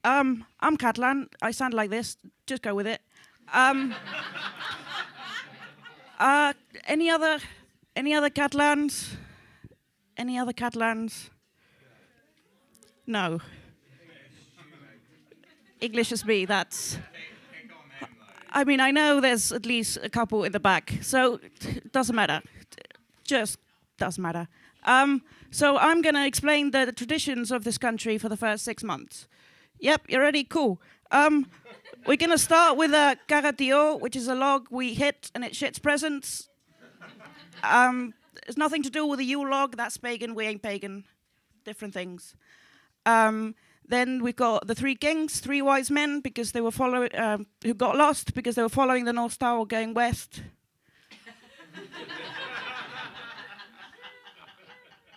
I'm Catalan. I sound like this. Just go with it. Um, any other Catalans? Any other Catalans? No. English is me. That's. I mean, I know there's at least a couple in the back, so it doesn't matter. Just doesn't matter. So I'm going to explain the traditions of this country for the first 6 months. Yep, you ready? Cool. We're going to start with a carretio, which is a log we hit and it shits presents. It's nothing to do with the Yule log. That's pagan. We ain't pagan. Different things. Then we've got the 3 kings, 3 wise men, because they were who got lost because they were following the North Star or going west.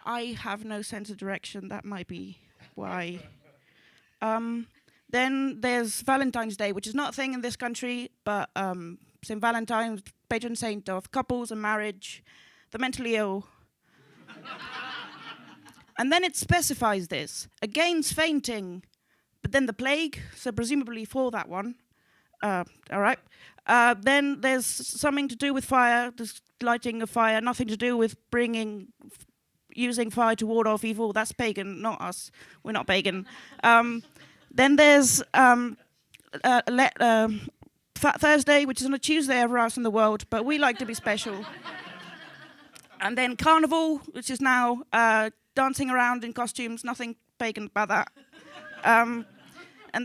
I have no sense of direction. That might be why. Then there's Valentine's Day, which is not a thing in this country, but St. Valentine's, patron saint of couples and marriage, the mentally ill. And then it specifies this, against fainting, but then the plague, so presumably for that one. All right. Then there's something to do with fire, this lighting of fire, nothing to do with using fire to ward off evil. That's pagan, not us. We're not pagan. Then there's Fat Thursday, which is on a Tuesday everywhere else in the world, but we like to be special. And then Carnival, which is now dancing around in costumes, nothing pagan about that. And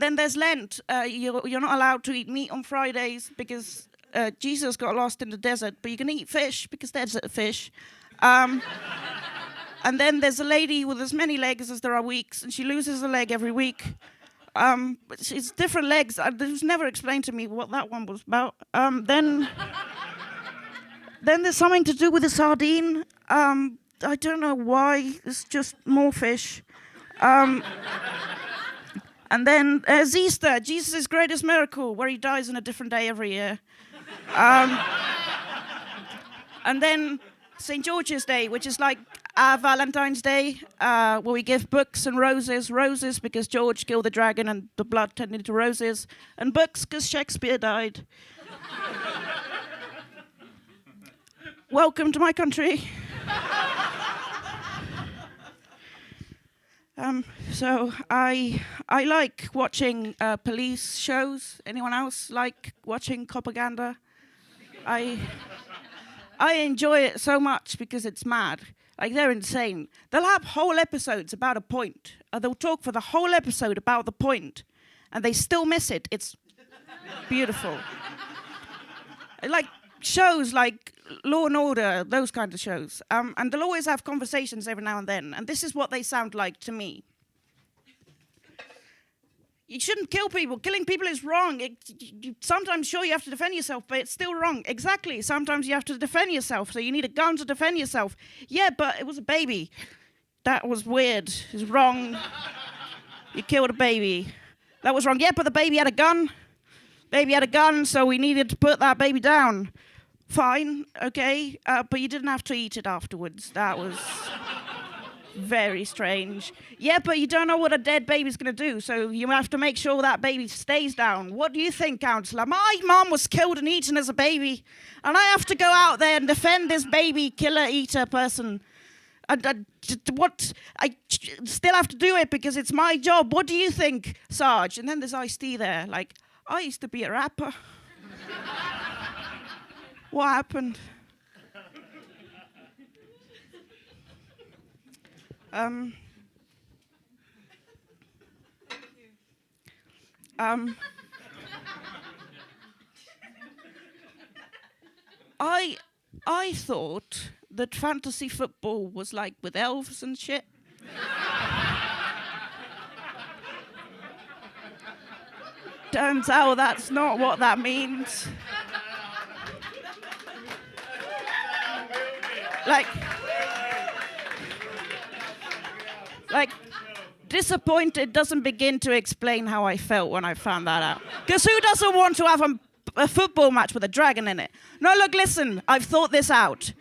then there's Lent. You're not allowed to eat meat on Fridays because Jesus got lost in the desert, but you can eat fish because there's fish. And then there's a lady with as many legs as there are weeks, and she loses a leg every week. But it's different legs. It was never explained to me what that one was about. Then there's something to do with a sardine. I don't know why. It's just more fish. And then there's Easter, Jesus' greatest miracle, where he dies on a different day every year. And then St. George's Day, which is like our Valentine's Day, where we give books and roses. Roses because George killed the dragon and the blood turned into roses. And books because Shakespeare died. Welcome to my country. So I like watching police shows. Anyone else like watching propaganda? I enjoy it so much because it's mad. Like, they're insane. They'll have whole episodes about a point. They'll talk for the whole episode about the point, and they still miss it. It's beautiful. Like shows like Law and Order, those kind of shows. And they'll always have conversations every now and then, and this is what they sound like to me. You shouldn't kill people. Killing people is wrong. Sometimes, sure, you have to defend yourself, but it's still wrong. Exactly. Sometimes you have to defend yourself, so you need a gun to defend yourself. Yeah, but it was a baby. That was weird. It's wrong. You killed a baby. That was wrong. Yeah, but the baby had a gun. Baby had a gun, so we needed to put that baby down. Fine, okay, but you didn't have to eat it afterwards. That was very strange. Yeah, but you don't know what a dead baby's going to do, so you have to make sure that baby stays down. What do you think, counsellor? My mum was killed and eaten as a baby, and I have to go out there and defend this baby killer eater person. I still have to do it because it's my job. What do you think, Sarge? And then there's Ice-T there, like, I used to be a rapper. What happened? I thought that fantasy football was like with elves and shit. Turns out that's not what that means. Like, disappointed doesn't begin to explain how I felt when I found that out. Because who doesn't want to have a football match with a dragon in it? No, look, listen, I've thought this out.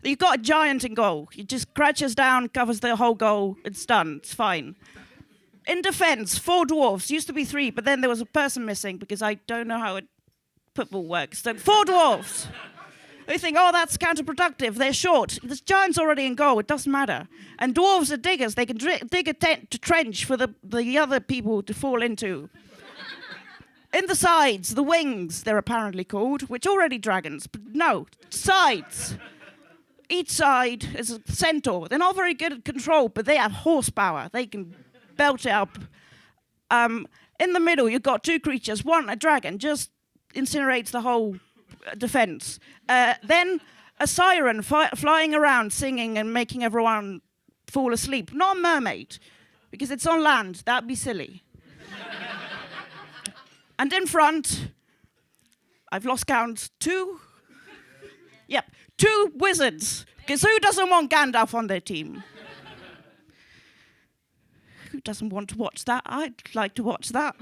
You've got a giant in goal. He just crouches down, covers the whole goal, it's done, it's fine. In defence, 4 dwarves. Used to be 3, but then there was a person missing because I don't know how football works. So 4 dwarves. We think, oh, that's counterproductive. They're short. This giant's already in goal. It doesn't matter. And dwarves are diggers. They can dig a trench for the other people to fall into. In the sides, the wings, they're apparently called, which are already dragons. But no, sides. Each side is a centaur. They're not very good at control, but they have horsepower. They can belt it up. In the middle, you've got 2 creatures. One, a dragon, just incinerates the whole defense. Then a siren flying around, singing and making everyone fall asleep. Not a mermaid, because it's on land. That'd be silly. And in front, I've lost count, 2 wizards. Because who doesn't want Gandalf on their team? Who doesn't want to watch that? I'd like to watch that.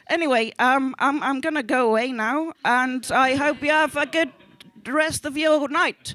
Anyway, I'm going to go away now, and I hope you have a good rest of your night.